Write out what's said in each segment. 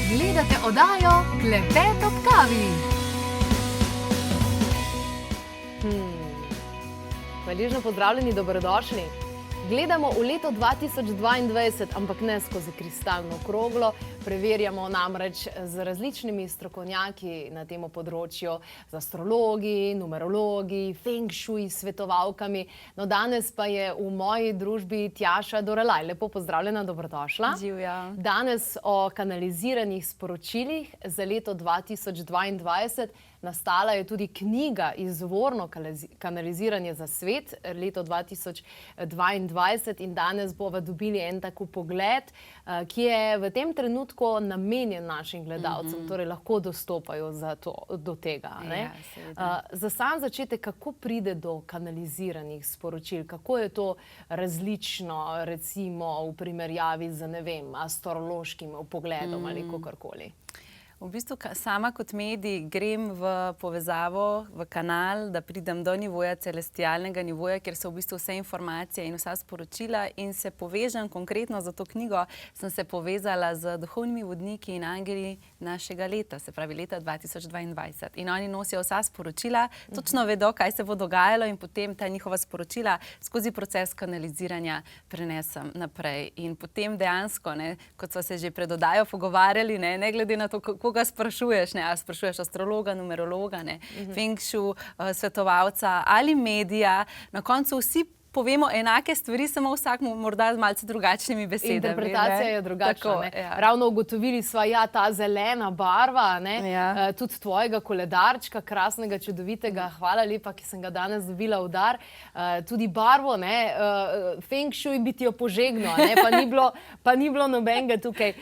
Gledate oddajo Klepet ob kavi. Hvaležno pozdravljeni, dobrodošli. Gledamo v leto 2022, ampak ne skozi kristalno kroglo. Preverjamo namreč z različnimi strokovnjaki na tem področju, z astrologi, numerologi, feng shui, svetovalkami. No, danes pa je v moji družbi Tjaša Dorelaj. Lepo pozdravljena, dobrodošla. Živja. Danes o kanaliziranih sporočilih za leto 2022. Nastala je tudi knjiga Izvorno kanaliziranje za svet, leto 2022, in danes bova dobili en tak pogled, ki je v tem trenutku namenjen našim gledalcem, torej lahko dostopajo do tega. Za sam začetek, kako pride do kanaliziranih sporočil, kako je to različno, recimo v primerjavi z, ne vem, astrološkim vpogledom ali kakorkoli? V bistvu sama kot medij grem v povezavo, v kanal, da pridem do nivoja, celestialnega nivoja, kjer so v bistvu vse informacije in vsa sporočila, in se povežem konkretno za to knjigo, sem se povezala z duhovnimi vodniki in angeli našega leta, se pravi leta 2022. In oni nosijo vsa sporočila, točno vedo, kaj se bo dogajalo, in potem ta njihova sporočila skozi proces kanaliziranja prenesem naprej. In potem dejansko, kot sva se že pred oddajo pogovarjali, ne glede na to, koga sprašuješ, a sprašuješ astrologa, numerologa, feng shui, svetovalca ali medija, na koncu vsi povemo enake stvari, samo vsak morda z malce drugačnimi besedami. Interpretacija je drugačna. Ravno ugotovili sva, ta zelena barva, tudi tvojega koledarčka, krasnega, čudovitega, hvala lepa, ki sem ga danes dobila v dar. Tudi barvo, feng shui bi ti jo požegnil, pa ni bilo nobenega tukaj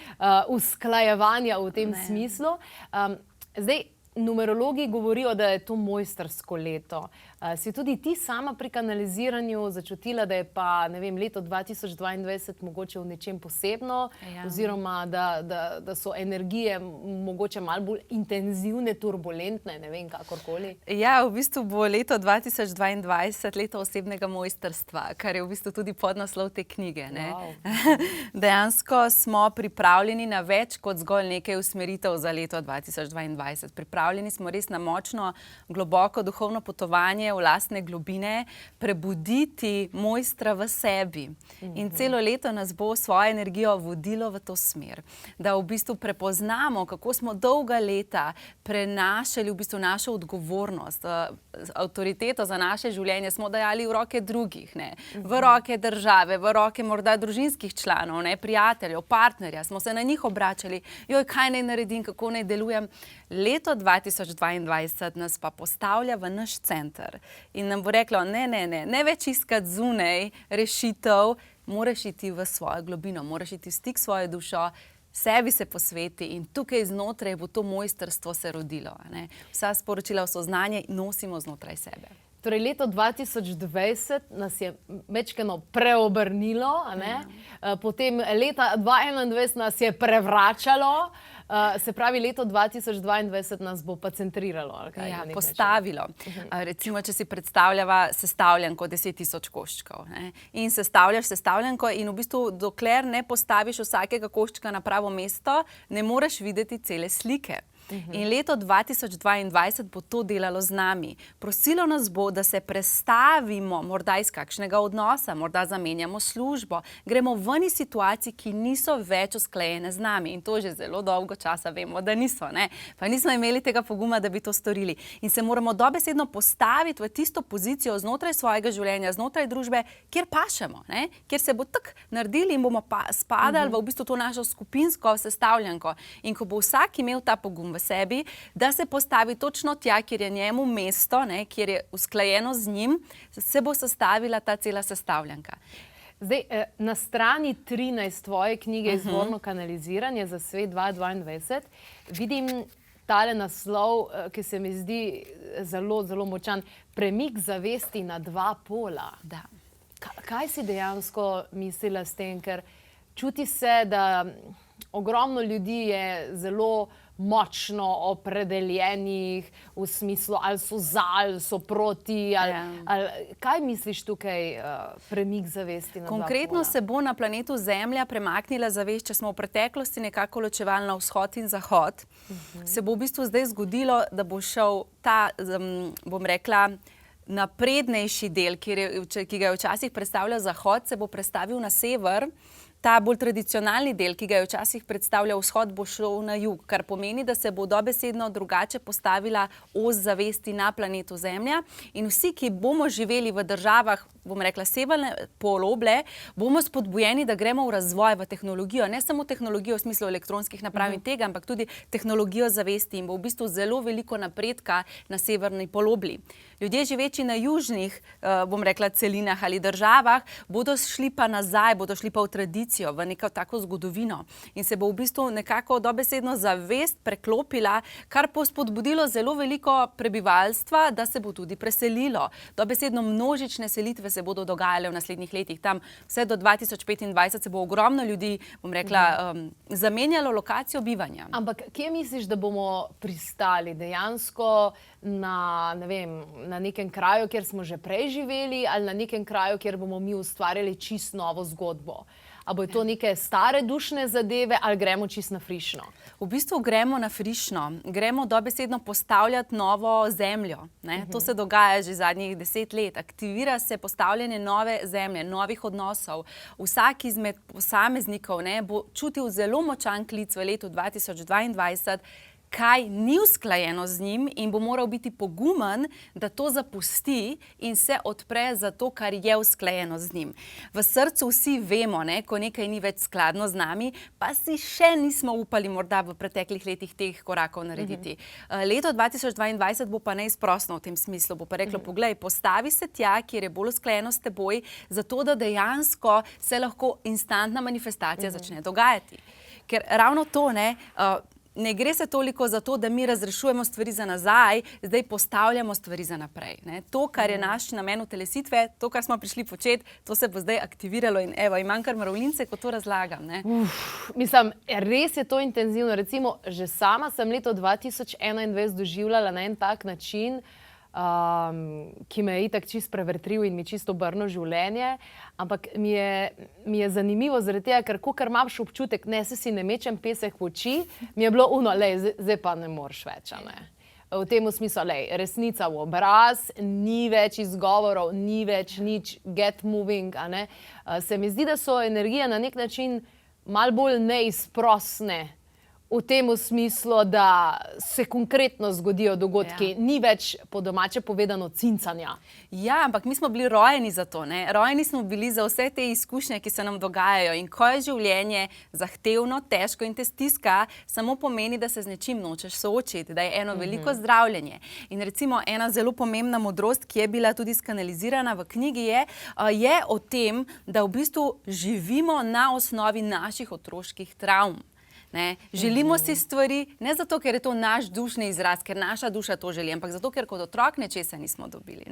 usklajevanja v tem smislu. Zdaj, numerologi govorijo, da je to mojstrsko leto. Si tudi ti sama pri kanaliziranju začutila, da je pa, ne vem, leto 2022 mogoče v nečem posebno, oziroma da so energije mogoče malo bolj intenzivne, turbulentne, ne vem, kakorkoli? Ja, v bistvu bo leto 2022 leto osebnega mojstrstva, kar je v bistvu tudi podnaslov te knjige. Dejansko smo pripravljeni na več kot zgolj nekaj usmeritev za leto 2022. Pripravljeni smo res na močno, globoko duhovno potovanje v lastne globine, prebuditi mojstra v sebi. In celo leto nas bo svojo energijo vodilo v to smer. Da v bistvu prepoznamo, kako smo dolga leta prenašali v bistvu našo odgovornost, avtoriteto za naše življenje smo dajali v roke drugih, v roke države, v roke morda družinskih članov, prijateljev, partnerja, smo se na njih obračali, kaj naj naredim, kako naj delujem. Leto 2022 nas pa postavlja v naš center in nam bo reklo, ne več iskati zunaj rešitev, moraš iti v svojo globino, moraš iti v stik s svojo dušo, sebi se posveti, in tukaj znotraj bo to mojstrstvo se rodilo. Vsa sporočila, vso znanje nosimo znotraj sebe. Torej, leto 2020 nas je mečkeno preobrnilo, potem leta 2021 nas je prevračalo, se pravi, leto 2022 nas bo pa centriralo. Postavilo. Recimo, če si predstavljava sestavljanko 10.000 koščkov. In sestavljaš sestavljanko in v bistvu, dokler ne postaviš vsakega koščka na pravo mesto, ne moreš videti cele slike. In leto 2022 bo to delalo z nami. Prosilo nas bo, da se prestavimo morda iz kakšnega odnosa, morda zamenjamo službo, gremo ven iz situacij, ki niso več usklajene z nami. In to že zelo dolgo časa vemo, da niso. Pa nismo imeli tega poguma, da bi to storili. In se moramo dobesedno postaviti v tisto pozicijo znotraj svojega življenja, znotraj družbe, kjer pašemo, kjer se bo tak naredili in bomo spadali v bistvu to našo skupinsko sestavljanko. In ko bo vsak imel ta pogum v sebi, da se postavi točno tja, kjer je njemu mesto, kjer je usklajeno z njim, se bo sestavila ta cela sestavljanka. Zdaj, na strani 13 tvoje knjige Izvorno kanaliziranje za svet 2022 vidim tale naslov, ki se mi zdi zelo, zelo močan. Premik zavesti na dva pola. Da. Kaj si dejansko mislila s tem? Ker čuti se, da ogromno ljudi je zelo močno opredeljenih v smislu, ali so za, ali so proti. Kaj misliš tukaj, premik zavesti na dva pola? Konkretno se bo na planetu Zemlja premaknila zavest, če smo v preteklosti nekako ločevali na vzhod in zahod. Se bo v bistvu zdaj zgodilo, da bo šel ta, bom rekla, naprednejši del, ki ga je včasih predstavljal zahod, se bo prestavil na sever. Ta bolj tradicionalni del, ki ga je včasih predstavljal vzhod, bo šel na jug, kar pomeni, da se bo dobesedno drugače postavila os zavesti na planetu Zemlja in vsi, ki bomo živeli v državah, bom rekla, severne poloble, bomo spodbujeni, da gremo v razvoj, v tehnologijo, ne samo tehnologijo v smislu elektronskih naprav in tega, ampak tudi tehnologijo zavesti in bo v bistvu zelo veliko napredka na severni polobli. Ljudje živeči na južnih, bom rekla, celinah ali državah, bodo šli pa nazaj, bodo šli pa v tradicijo, v neko tako zgodovino in se bo v bistvu nekako dobesedno zavest preklopila, kar bo spodbudilo zelo veliko prebivalstva, da se bo tudi preselilo. Dobesedno množične selitve se bodo dogajale v naslednjih letih. Tam vse do 2025 se bo ogromno ljudi, bom rekla, zamenjalo lokacijo bivanja. Ampak kje misliš, da bomo pristali dejansko na, ne vem, na nekem kraju, kjer smo že prej živeli, ali na nekem kraju, kjer bomo mi ustvarjali čisto novo zgodbo? Ali bo to neke stare dušne zadeve, ali gremo čisto na frišno? V bistvu gremo na frišno. Gremo dobesedno postavljati novo zemljo. To se dogaja že zadnjih 10 let. Aktivira se postavljanje nove zemlje, novih odnosov. Vsak izmed posameznikov bo čutil zelo močan klic v letu 2022, kaj ni usklajeno z njim in bo moral biti pogumen, da to zapusti in se odpre za to, kar je usklajeno z njim. V srcu vsi vemo, ko nekaj ni več skladno z nami, pa si še nismo upali morda v preteklih letih teh korakov narediti. Leto 2022 bo pa neizprosno v tem smislu. Bo pa reklo, poglej, postavi se tja, kjer je bolj usklajeno s teboj, zato da dejansko se lahko instantna manifestacija začne dogajati. Ker ravno to, ne gre se toliko za to, da mi razrešujemo stvari za nazaj, zdaj postavljamo stvari za naprej. To, kar je naš namen utelesitve, to, kar smo prišli početi, to se bo zdaj aktiviralo in evo, imam kar mravljince, ko to razlagam. Mislim, res je to intenzivno. Recimo, že sama sem leto 2021 doživljala na en tak način, ki me je itak čisto prevetril in mi čisto obrnil življenje, ampak mi je zanimivo zaradi tega, ker kakor imaš občutek, se si ne mečem pesek v oči, mi je bilo zdaj pa ne moreš več, v tem smislu, resnica v obraz, ni več izgovorov, ni več nič, get moving, se mi zdi, da so energije na nek način malo bolj neizprosne, v tem smislu, da se konkretno zgodijo dogodki, ni več po domače povedano cincanja. Ja, ampak mi smo bili rojeni za to, Rojeni smo bili za vse te izkušnje, ki se nam dogajajo in ko je življenje zahtevno, težko in te stiska, samo pomeni, da se z nečim nočeš soočiti, da je eno veliko zdravljenje. In recimo ena zelo pomembna modrost, ki je bila tudi skanalizirana v knjigi, je o tem, da v bistvu živimo na osnovi naših otroških travm. Želimo si stvari, ne zato, ker je to naš dušni izraz, ker naša duša to želi, ampak zato, ker kot otrok nečesa nismo dobili.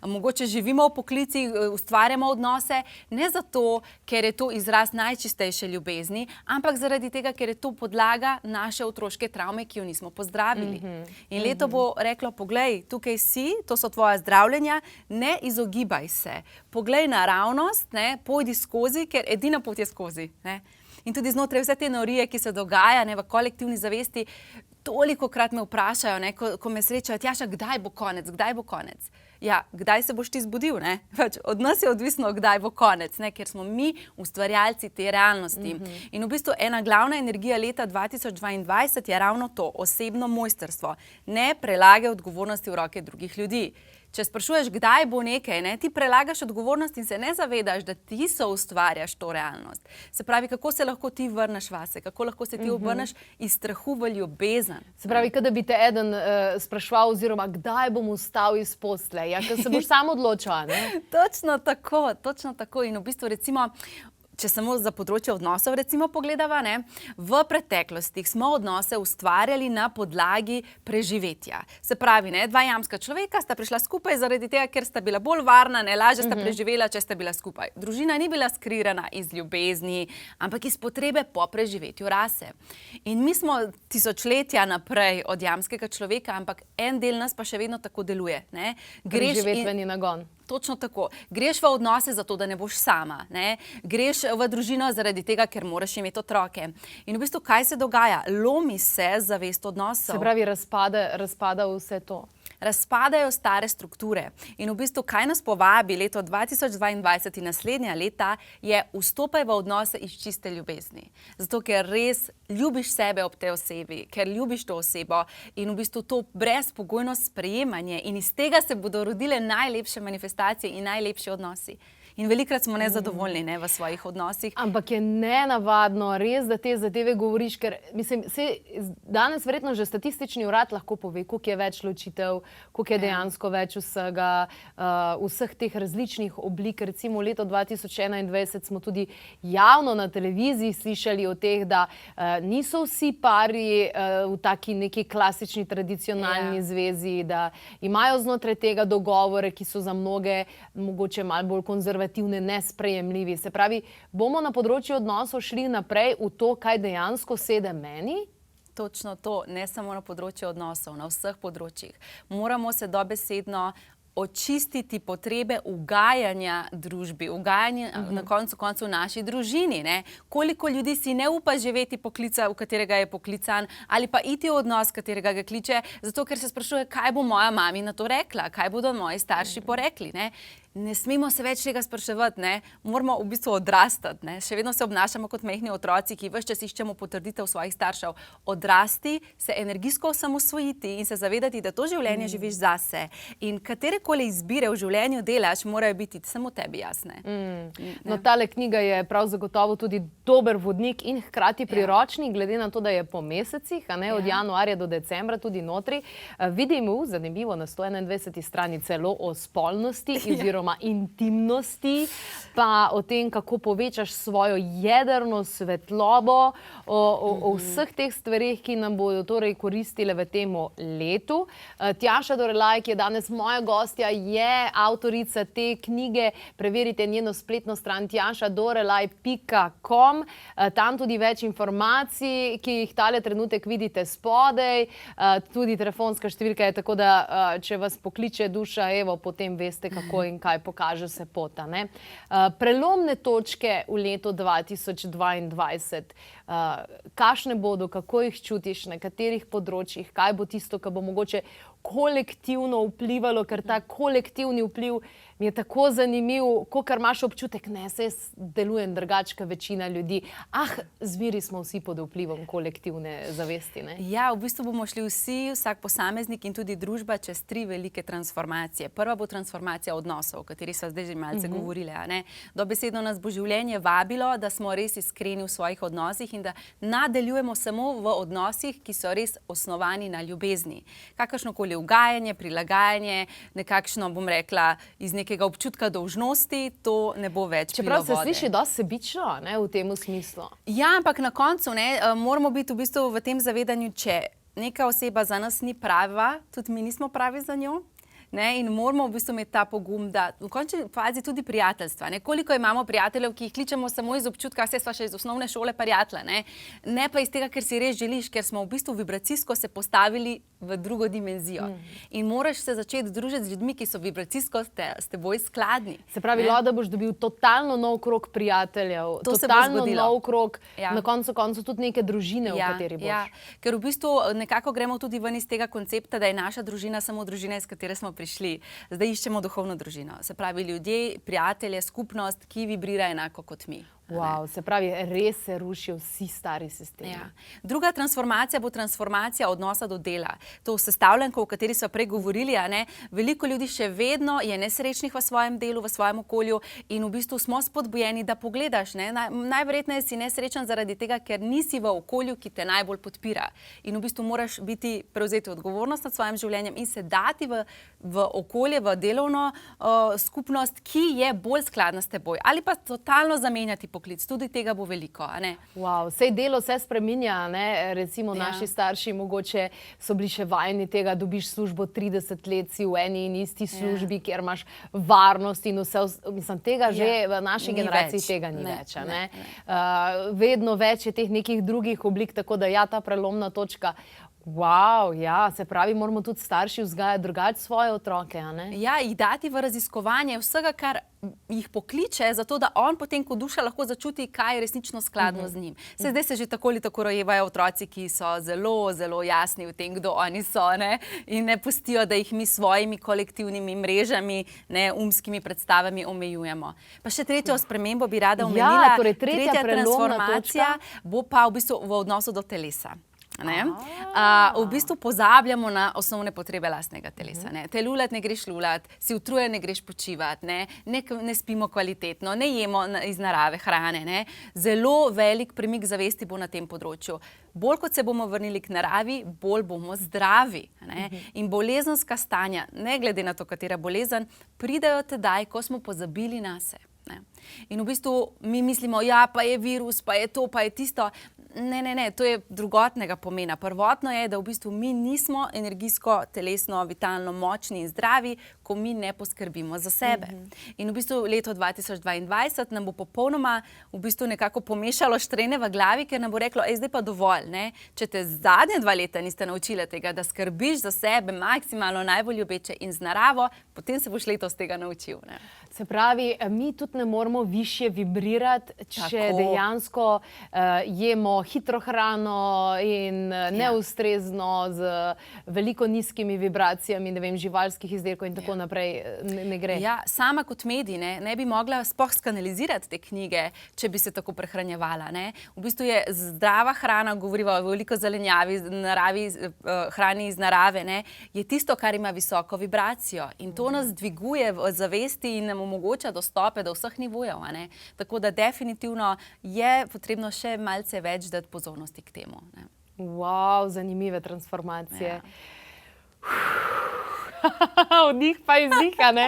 Mogoče živimo v poklici, ustvarjamo odnose, ne zato, ker je to izraz najčistejše ljubezni, ampak zaradi tega, ker je to podlaga naše otroške travme, ki jo nismo pozdravili. In leto bo reklo, poglej, tukaj si, to so tvoja zdravljenja, ne izogibaj se. Poglej naravnost, pojdi skozi, ker edina pot je skozi. In tudi znotraj vse te norije, ki se dogaja v kolektivni zavesti, tolikokrat me vprašajo, ko me srečajo, Tjaša, kdaj bo konec, kdaj bo konec? Ja, kdaj se boš ti zbudil, Od nas je odvisno, kdaj bo konec, ker smo mi ustvarjalci te realnosti. In v bistvu ena glavna energija leta 2022 je ravno to, osebno mojstrstvo. Ne prelagaj odgovornosti v roke drugih ljudi. Če sprašuješ, kdaj bo nekaj, ti prelagaš odgovornost in se ne zavedaš, da ti soustvarjaš to realnost. Se pravi, kako se lahko ti vrneš vase, kako lahko se ti obrneš iz strahu v ljubezen. Se pravi, da bi te eden spraševal, oziroma kdaj bom vstal iz postelje, ker se boš sam odločila. Točno tako. In v bistvu recimo, če samo za področje odnosov recimo pogledava, ne, v preteklosti smo odnose ustvarjali na podlagi preživetja. Se pravi, ne, dva jamska človeka sta prišla skupaj zaradi tega, ker sta bila bolj varna, ne, lažje sta preživela, če sta bila skupaj. Družina ni bila skreirana iz ljubezni, ampak iz potrebe po preživetju rase. In mi smo tisočletja naprej od jamskega človeka, ampak en del nas pa še vedno tako deluje. Ne. Preživetveni nagon. Točno tako. Greš v odnose zato, da ne boš sama. Ne? Greš v družino zaradi tega, ker moraš imeti otroke. In v bistvu, kaj se dogaja? Lomi se zavest odnosov. Se pravi, razpada vse to. Razpadajo stare strukture. In v bistvu, kaj nas povabi leto 2022 in naslednja leta, je vstopaj v odnose iz čiste ljubezni. Zato, ker res ljubiš sebe ob tej osebi, ker ljubiš to osebo in v bistvu to brezpogojno sprejemanje in iz tega se bodo rodile najlepše manifestacije in najlepši odnosi. In velikrat smo nezadovoljni, ne, v svojih odnosih. Ampak je nenavadno res, da te zadeve govoriš, ker mislim, danes verjetno že statistični urad lahko pove, koliko je več ločitev, koliko je dejansko več vsega, vseh teh različnih oblik. Recimo leto 2021 smo tudi javno na televiziji slišali o teh, da niso vsi pari v taki neki klasični tradicionalni zvezi, da imajo znotraj tega dogovore, ki so za mnoge mogoče malo bolj konzervativni, nesprejemljivi. Se pravi, bomo na področju odnosov šli naprej v to, kaj dejansko sede meni? Točno to, ne samo na področju odnosov, na vseh področjih. Moramo se dobesedno očistiti potrebe ugajanja družbi, ugajanja na koncu koncev naši družini. Ne? Koliko ljudi si ne upa živeti poklica, v katerega je poklican, ali pa iti v odnos, katerega ga kliče, zato ker se sprašuje, kaj bo moja mami na to rekla, kaj bodo moji starši porekli. Ne smemo se več tega spraševati, ne? Moramo v bistvu odrastati. Ne? Še vedno se obnašamo kot majhni otroci, ki ves čas iščemo potrditev svojih staršev. Odrasti, se energijsko osamosvojiti in se zavedati, da to življenje živiš zase. In katerekoli izbire v življenju delaš, morajo biti samo tebi jasne. No, tale knjiga je prav zagotovo tudi dober vodnik in hkrati priročnik, glede na to, da je po mesecih, od januarja do decembra tudi notri. Vidimo, zanimivo, na 121. strani celo o spolnosti oziroma intimnosti, pa o tem, kako povečaš svojo jedrno svetlobo, o vseh teh stvarih, ki nam bodo torej koristile v tem letu. Tjaša Dorelaj, ki je danes moja gostja, je avtorica te knjige. Preverite njeno spletno stran tjašadorelaj.com. Tam tudi več informacij, ki jih tale trenutek vidite spodaj. Tudi telefonska številka je, tako da če vas pokliče duša, evo, potem veste, kako in kaj pokaže se pota. Prelomne točke v letu 2022. Kakšne bodo, kako jih čutiš, na katerih področjih, kaj bo tisto, kar bo mogoče kolektivno vplivalo, ker ta kolektivni vpliv mi je tako zanimiv, kakor imaš občutek, ne, se jaz delujem drugače, večina ljudi. Zmeri smo vsi pod vplivom kolektivne zavesti, ne? Ja, v bistvu bomo šli vsi, vsak posameznik in tudi družba čez 3 velike transformacije. Prva bo transformacija odnosov, o kateri sva zdaj že malce govorili, ne? Dobesedno nas bo življenje vabilo, da smo res iskreni v svojih odnosih in da nadaljujemo samo v odnosih, ki so res osnovani na ljubezni. Kakršnokoli ugajanje, prilagajanje, nekakšno, bom rekla, iz nekega občutka dolžnosti, to ne bo več pilo vode. Čeprav se sliši dosti sebično, ne, v tem smislu. Ja, ampak na koncu, ne, moramo biti v bistvu v tem zavedanju, če neka oseba za nas ni prava, tudi mi nismo pravi za njo. Ne, in moramo v bistvu imeti ta pogum, da v končni fazi tudi prijateljstva. Ne. Koliko imamo prijateljev, ki jih kličemo samo iz občutka, saj sva še iz osnovne šole prijatelja, ne pa iz tega, ker si res želiš, ker smo v bistvu vibracijsko se postavili v drugo dimenzijo. In moraš se začeti družiti z ljudmi, ki so vibracijsko s teboj skladni. Se pravi, da boš dobil totalno nov krog prijateljev, totalno nov krog, na koncu tudi neke družine, v kateri boš. Ja, ker v bistvu nekako gremo tudi ven iz tega koncepta, da je naša družina samo družina, iz katere smo prišli. Zdaj iščemo duhovno družino. Se pravi, ljudje, prijatelje, skupnost, ki vibrira enako kot mi. Wow, se pravi, res se rušijo vsi stari sistemi. Ja. Druga transformacija bo transformacija odnosa do dela. To sestavljanko, o kateri smo prej govorili, veliko ljudi še vedno je nesrečnih v svojem delu, v svojem okolju in v bistvu smo spodbujeni, da pogledaš. Najverjetneje si nesrečen zaradi tega, ker nisi v okolju, ki te najbolj podpira. In v bistvu moraš prevzeti odgovornost nad svojim življenjem in se dati v okolje, v delovno skupnost, ki je bolj skladna s teboj. Ali pa totalno zamenjati poklic. Tudi tega bo veliko, a ne? Wow, sej delo se spreminja, ne? Recimo naši starši mogoče so bili še vajeni tega, dobiš službo 30 let, si v eni in isti službi, kjer imaš varnost in vse, mislim, tega že v naši generaciji tega ni več, ne? Vedno več je teh nekih drugih oblik, tako da ja, ta prelomna točka. Wow, ja, se pravi, moramo tudi starši vzgajati drugače svoje otroke, a ne? Ja, jih dati v raziskovanje vsega, kar jih pokliče, zato da on potem kot duša lahko začuti, kaj je resnično skladno z njim. Zdaj se že tako ali tako rojevajo otroci, ki so zelo, zelo jasni v tem, kdo oni so, ne? In ne pustijo, da jih mi s svojimi kolektivnimi mrežami, ne, umskimi predstavami omejujemo. Pa še tretjo spremembo bi rada omenila. Ja, torej tretja transformacija bo pa v bistvu v odnosu do telesa. V bistvu pozabljamo na osnovne potrebe lastnega telesa. Te lulat ne greš lulat, si utrujen ne greš počivat, ne spimo kvalitetno, ne jemo iz narave hrane. Zelo velik premik zavesti bo na tem področju. Bolj kot se bomo vrnili k naravi, bolj bomo zdravi. In bolezenska stanja, ne glede na to, katera bolezen, pridejo tedaj, ko smo pozabili nase. In v bistvu mi mislimo, ja, pa je virus, pa je to, pa je tisto. Ne, to je drugotnega pomena. Prvotno je, da v bistvu mi nismo energijsko, telesno, vitalno močni in zdravi, ko mi ne poskrbimo za sebe. In v bistvu leto 2022 nam bo popolnoma v bistvu nekako pomešalo štrene v glavi, ker nam bo reklo, zdaj pa dovolj, ne? Če te zadnje 2 leta niste naučili tega, da skrbiš za sebe maksimalno najbolj ljubeče in z naravo, potem se boš letos tega naučil, ne? Se pravi, mi tudi ne moramo višje vibrirati, če dejansko jemo hitro hrano in neustrezno z veliko nizkimi vibracijami, ne vem, živalskih izdelkov in tako naprej ne gre. Ja, sama kot medij ne bi mogla sploh skanalizirati te knjige, če bi se tako prehranjevala, ne. V bistvu je zdrava hrana, govorimo o veliko zelenjavi, hrani iz narave, ne, je tisto, kar ima visoko vibracijo in to nas dviguje v zavesti in nam omogoča dostope do vseh nivojev, a ne. Tako da definitivno je potrebno še malce več dati pozornosti k temu. Wow, zanimive transformacije. Vdih pa izdiha, ne?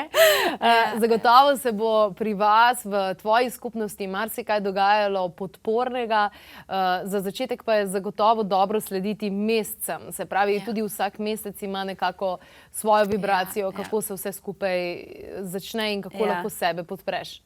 Zagotovo se bo pri vas v tvoji skupnosti marsikaj dogajalo podpornega. Za začetek pa je zagotovo dobro slediti mesecem. Se pravi, tudi vsak mesec ima nekako svojo vibracijo, kako se vse skupaj začne in kako lahko sebe podpreš.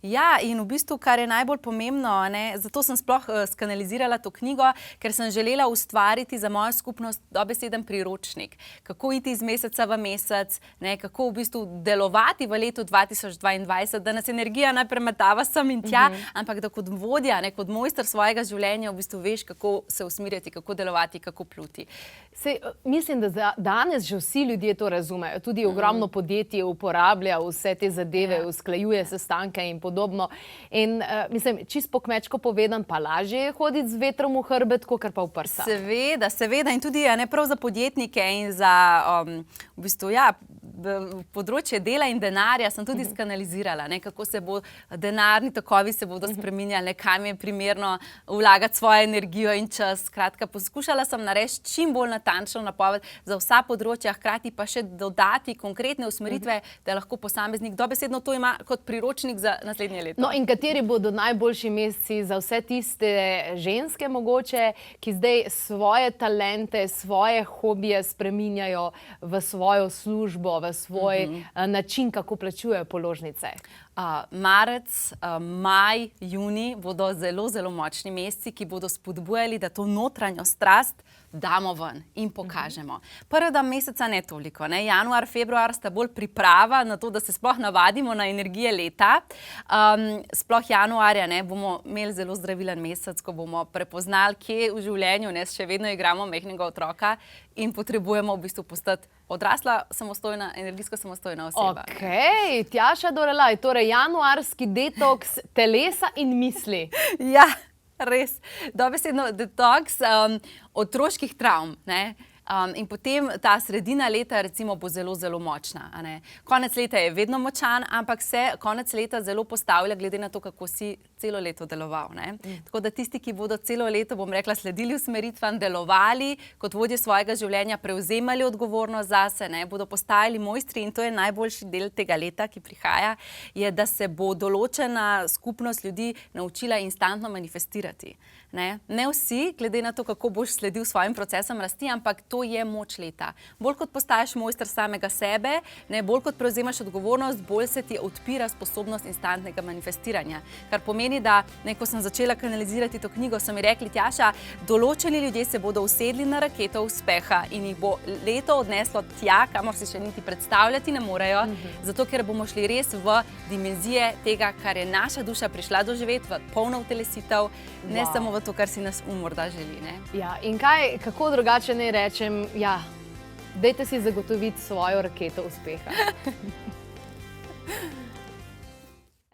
Ja, in v bistvu, kar je najbolj pomembno, zato sem sploh skanalizirala to knjigo, ker sem želela ustvariti za mojo skupnost dobeseden priročnik. Kako iti iz meseca v mesec, kako v bistvu delovati v letu 2022, da nas energija ne premetava sem in tja, ampak da kot vodja, kot mojster svojega življenja v bistvu veš, kako se usmerjati, kako delovati, kako pluti. Mislim, da danes že vsi ljudje to razumejo. Tudi ogromno podjetij uporablja vse te zadeve, usklajuje sestanke in podobno. In mislim, čisto po kmečko povedan, pa lažje je hoditi z vetrom v hrbet, kakor pa v prsa. Seveda in tudi ne prav za podjetnike in za v bistvu, področje dela in denarja sem tudi skanalizirala, kako se bo denarni tokovi se bodo spreminjali, kam je primerno vlagati svojo energijo in čas. Skratka, poskušala sem narediti čim bolj natančno napoved za vsa področja, hkrati pa še dodati konkretne usmeritve, da lahko posameznik dobesedno to ima kot priročnik za naslednje leto. No in kateri bodo najboljši meseci za vse tiste ženske mogoče, ki zdaj svoje talente, svoje hobije spreminjajo v svojo službo, v svoj način, kako plačujejo položnice? Marec, maj, junij bodo zelo, zelo močni meseci, ki bodo spodbujali, da to notranjo strast damo ven in pokažemo. Prva 2 meseca ne toliko. Januar, februar sta bolj priprava na to, da se sploh navadimo na energije leta. Sploh januarja bomo imeli zelo zdravilen mesec, ko bomo prepoznali, kje v življenju še vedno igramo majhnega otroka in potrebujemo v bistvu postati odrasla, samostojna, energijsko samostojna oseba. Okej, Tjaša Dorelaj, torej januarski detoks telesa in misli. Ja, res. Dobesedno detoks otroških travm, in potem ta sredina leta recimo bo zelo, zelo močna. Konec leta je vedno močan, ampak se konec leta zelo postavlja glede na to, kako si celo leto deloval. Tako da tisti, ki bodo celo leto, bom rekla, sledili usmeritvam, delovali kot vodje svojega življenja, prevzemali odgovornost zase, bodo postajali mojstri in to je najboljši del tega leta, ki prihaja, je, da se bo določena skupnost ljudi naučila instantno manifestirati. Ne vsi, glede na to, kako boš sledil svojim procesom rasti, ampak to je moč leta. Bolj kot postaješ mojster samega sebe, bolj kot prevzemaš odgovornost, bolj se ti odpira sposobnost instantnega manifestiranja. Kar pomeni, da ko sem začela kanalizirati to knjigo, so mi rekli, Tjaša, določeni ljudje se bodo usedli na raketo uspeha in jih bo leto odneslo tja, kamor si še niti predstavljati ne morejo, zato ker bomo šli res v dimenzije tega, kar je naša duša prišla doživeti, v polno utelesitev, ne samo v to, kar si nas morda želi. Ja, in kako drugače ne rečem, dajte si zagotoviti svojo raketo uspeha.